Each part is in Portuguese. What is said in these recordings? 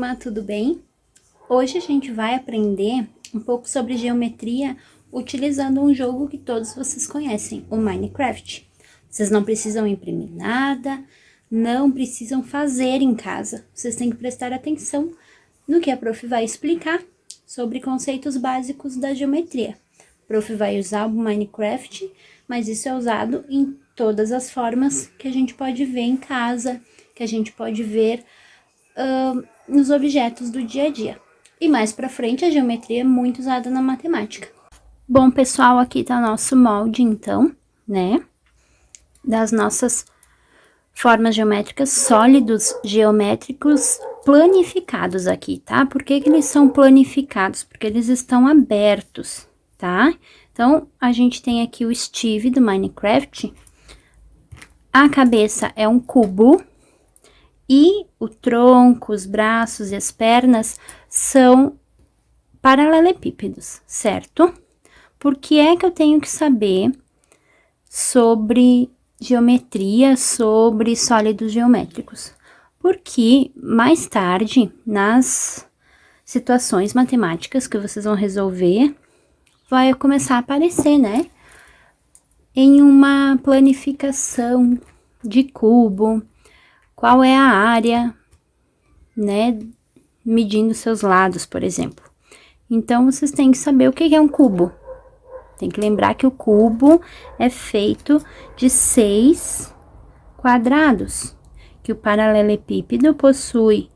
turma, tudo bem? Hoje a gente vai aprender um pouco sobre geometria utilizando um jogo que todos vocês conhecem, o Minecraft. Vocês não precisam imprimir nada, não precisam fazer em casa. Vocês têm que prestar atenção no que a prof vai explicar sobre conceitos básicos da geometria. A prof vai usar o Minecraft, mas isso é usado em todas as formas que a gente pode ver em casa, que a gente pode ver nos objetos do dia a dia. E mais pra frente, a geometria é muito usada na matemática. Bom, pessoal, aqui tá nosso molde, então, né? Das nossas formas geométricas, sólidos geométricos planificados aqui, tá? Por que eles são planificados? Porque eles estão abertos, tá? Então, a gente tem aqui o Steve do Minecraft. A cabeça é um cubo. E o tronco, os braços e as pernas são paralelepípedos, certo? Por que é que eu tenho que saber sobre geometria, sobre sólidos geométricos? Porque mais tarde, nas situações matemáticas que vocês vão resolver, vai começar a aparecer, né? Em uma planificação de cubo, qual é a área, né, medindo seus lados, por exemplo. Então, vocês têm que saber o que é um cubo. Tem que lembrar que o cubo é feito de 6 quadrados, que o paralelepípedo possui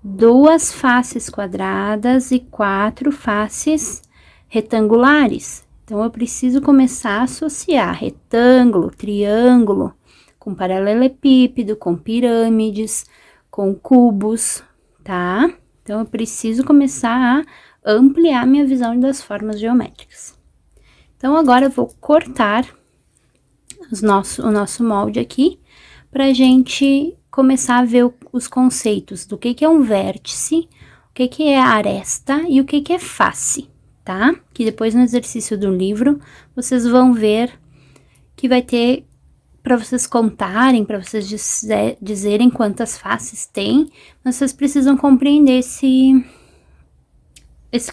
2 faces quadradas e 4 faces retangulares. Então, eu preciso começar a associar retângulo, triângulo, com paralelepípedo, com pirâmides, com cubos, tá? Então, eu preciso começar a ampliar minha visão das formas geométricas. Então, agora eu vou cortar o nosso molde aqui, pra gente começar a ver os conceitos do que é um vértice, o que é aresta e o que é face, tá? Que depois no exercício do livro, vocês vão ver que vai ter para vocês contarem, para vocês dizerem quantas faces tem, mas vocês precisam compreender esse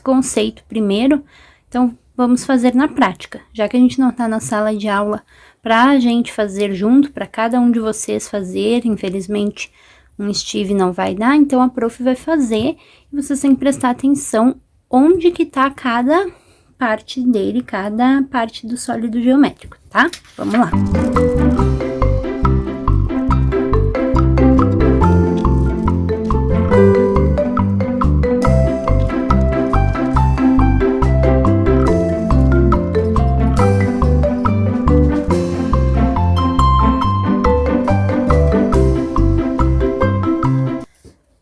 conceito primeiro. Então, vamos fazer na prática. Já que a gente não tá na sala de aula pra gente fazer junto, para cada um de vocês fazer, infelizmente, um Steve não vai dar, então a prof vai fazer, e vocês têm que prestar atenção onde que tá cada parte dele, cada parte do sólido geométrico, tá? Vamos lá.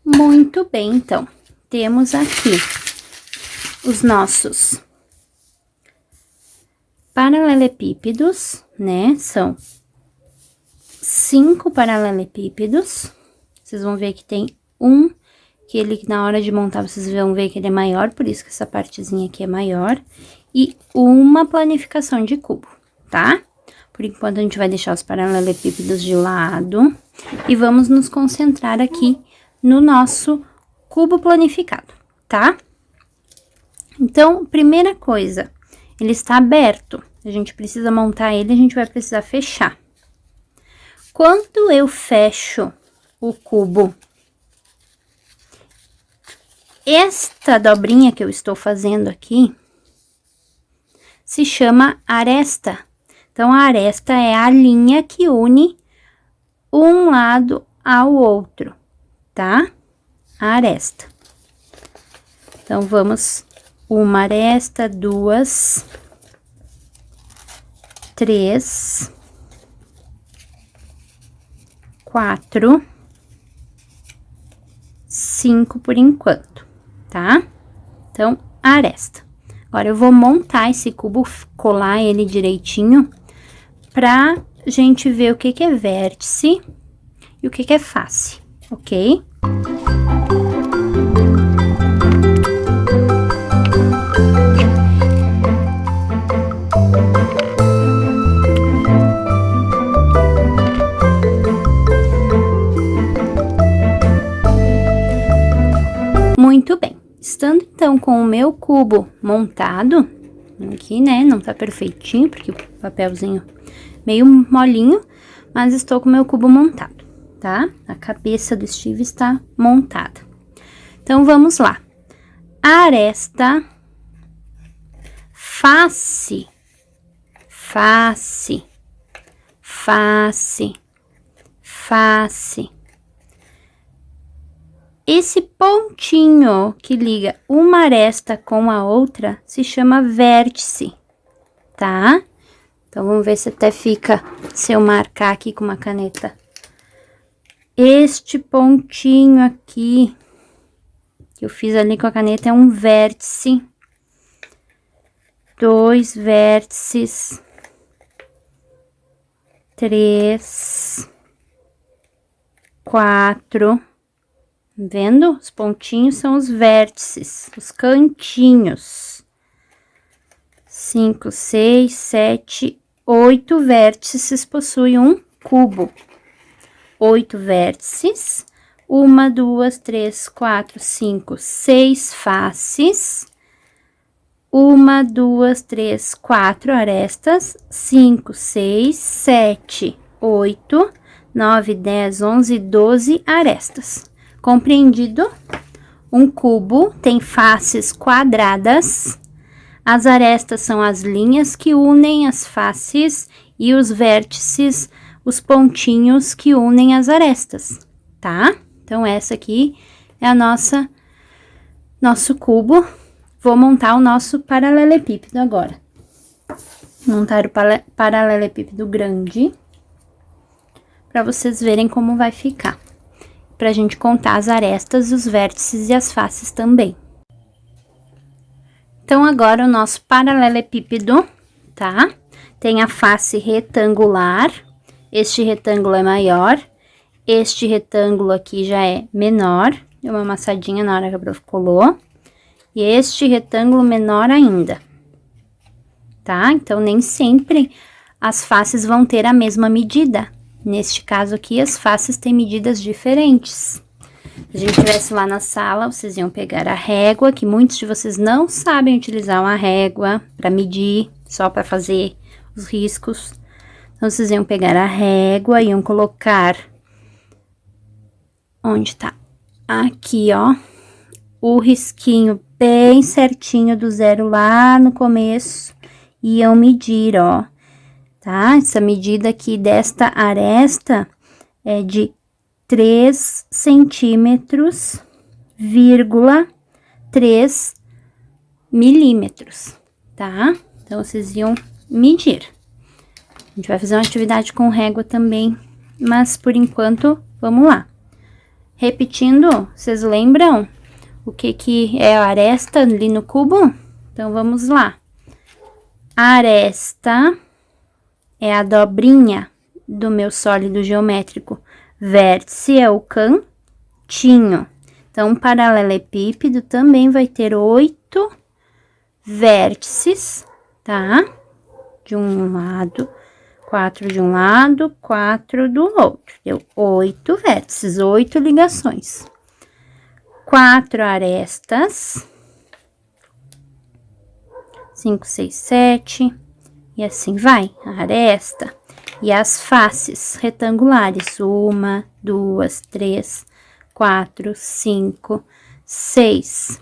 Muito bem, então, temos aqui os nossos paralelepípedos, né? São 5 paralelepípedos. Vocês vão ver que tem um, que ele, na hora de montar, vocês vão ver que ele é maior, por isso que essa partezinha aqui é maior. E uma planificação de cubo, tá? Por enquanto, a gente vai deixar os paralelepípedos de lado e vamos nos concentrar aqui no nosso cubo planificado, tá? Então, primeira coisa, ele está aberto. A gente precisa montar ele, a gente vai precisar fechar. Quando eu fecho o cubo, esta dobrinha que eu estou fazendo aqui se chama aresta. Então, a aresta é a linha que une um lado ao outro, tá? A aresta. Então, vamos uma aresta, 2, 3, 4, 5 por enquanto, tá? Então, a aresta. Agora, eu vou montar esse cubo, colar ele direitinho, pra gente ver o que é vértice e o que é face, ok? Estando, então, com o meu cubo montado, aqui, né, não tá perfeitinho, porque o papelzinho meio molinho, mas estou com o meu cubo montado, tá? A cabeça do Steve está montada. Então, vamos lá. Aresta, face, face, face, face. Esse pontinho que liga uma aresta com a outra se chama vértice, tá? Então, vamos ver se até fica, se eu marcar aqui com uma caneta. Este pontinho aqui, que eu fiz ali com a caneta, é um vértice. 2 vértices. 3. 4. Vendo? Os pontinhos são os vértices, os cantinhos. 5, 6, 7, 8 vértices possui um cubo. 8 vértices, 1, 2, 3, 4, 5, 6 faces. 1, 2, 3, 4 arestas, 5, 6, 7, 8, 9, 10, 11, 12 arestas. Compreendido? Um cubo tem faces quadradas. As arestas são as linhas que unem as faces e os vértices, os pontinhos que unem as arestas, tá? Então, essa aqui é a nosso cubo. Vou montar o nosso paralelepípedo agora. Montar o paralelepípedo grande, para vocês verem como vai ficar. Pra gente contar as arestas, os vértices e as faces também. Então, agora o nosso paralelepípedo, tá? Tem a face retangular. Este retângulo é maior. Este retângulo aqui já é menor. Deu uma amassadinha na hora que a prof colou. E este retângulo menor ainda, tá? Então, nem sempre as faces vão ter a mesma medida. Neste caso aqui, as faces têm medidas diferentes. Se a gente estivesse lá na sala, vocês iam pegar a régua, que muitos de vocês não sabem utilizar uma régua para medir, só para fazer os riscos. Então, vocês iam pegar a régua, iam colocar... Onde tá? Aqui, ó. O risquinho bem certinho do zero lá no começo. Iam medir, ó. Tá? Essa medida aqui desta aresta é de 3 centímetros, 3 milímetros, tá? Então, vocês iam medir. A gente vai fazer uma atividade com régua também, mas por enquanto, vamos lá. Repetindo, vocês lembram o que é a aresta ali no cubo? Então, vamos lá. Aresta é a dobrinha do meu sólido geométrico. Vértice é o cantinho. Então, o paralelepípedo também vai ter 8 vértices, tá? De um lado, 4 de um lado, 4 do outro. Deu 8 vértices, 8 ligações. 4 arestas. 5, 6, 7... E assim vai, a aresta. E as faces retangulares. 1, 2, 3, 4, 5, 6,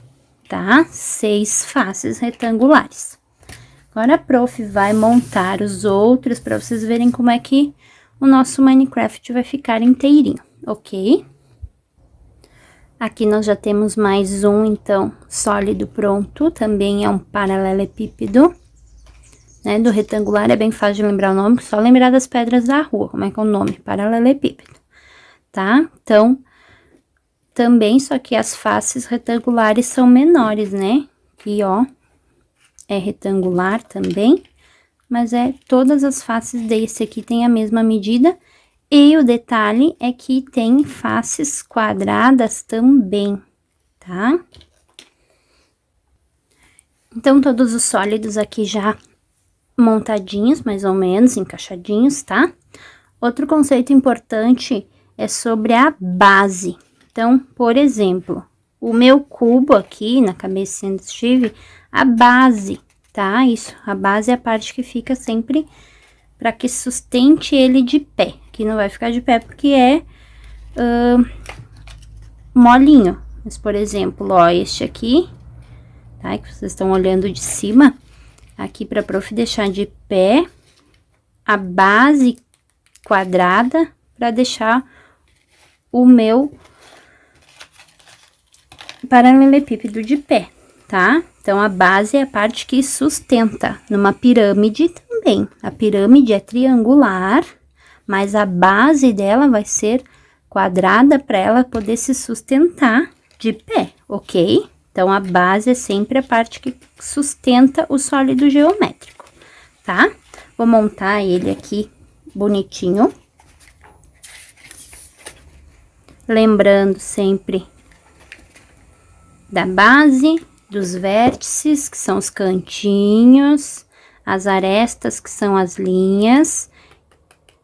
tá? 6 faces retangulares. Agora, a prof vai montar os outros para vocês verem como é que o nosso Minecraft vai ficar inteirinho, ok? Aqui nós já temos mais um, então, sólido pronto. Também é um paralelepípedo. Né, do retangular é bem fácil de lembrar o nome, só lembrar das pedras da rua, como é que é o nome? Paralelepípedo, tá? Então, também, só que as faces retangulares são menores, né? Aqui, ó, é retangular também, mas todas as faces desse aqui tem a mesma medida, e o detalhe é que tem faces quadradas também, tá? Então, todos os sólidos aqui já montadinhos, mais ou menos, encaixadinhos, tá? Outro conceito importante é sobre a base. Então, por exemplo, o meu cubo aqui, na cabecinha do Steve, a base, tá? Isso, a base é a parte que fica sempre para que sustente ele de pé. Aqui não vai ficar de pé porque é molinho. Mas, por exemplo, ó, este aqui, tá? Que vocês estão olhando de cima, aqui pra prof deixar de pé, a base quadrada para deixar o meu paralelepípedo de pé, tá? Então, a base é a parte que sustenta. Numa pirâmide também. A pirâmide é triangular, mas a base dela vai ser quadrada para ela poder se sustentar de pé, ok? Então, a base é sempre a parte que sustenta o sólido geométrico, tá? Vou montar ele aqui bonitinho. Lembrando sempre da base, dos vértices, que são os cantinhos, as arestas, que são as linhas,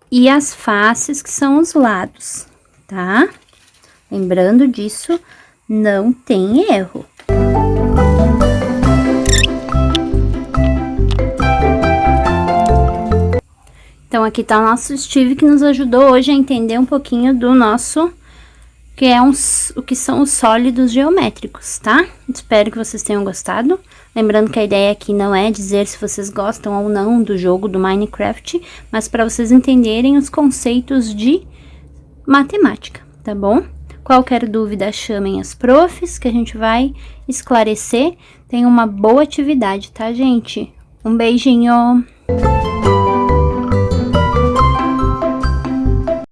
e as faces, que são os lados, tá? Lembrando disso, não tem erro. Então, aqui tá o nosso Steve, que nos ajudou hoje a entender um pouquinho do nosso, que é o que são os sólidos geométricos, tá? Espero que vocês tenham gostado. Lembrando que a ideia aqui não é dizer se vocês gostam ou não do jogo do Minecraft, mas para vocês entenderem os conceitos de matemática, tá bom? Qualquer dúvida, chamem as profs, que a gente vai esclarecer. Tenham uma boa atividade, tá, gente? Um beijinho!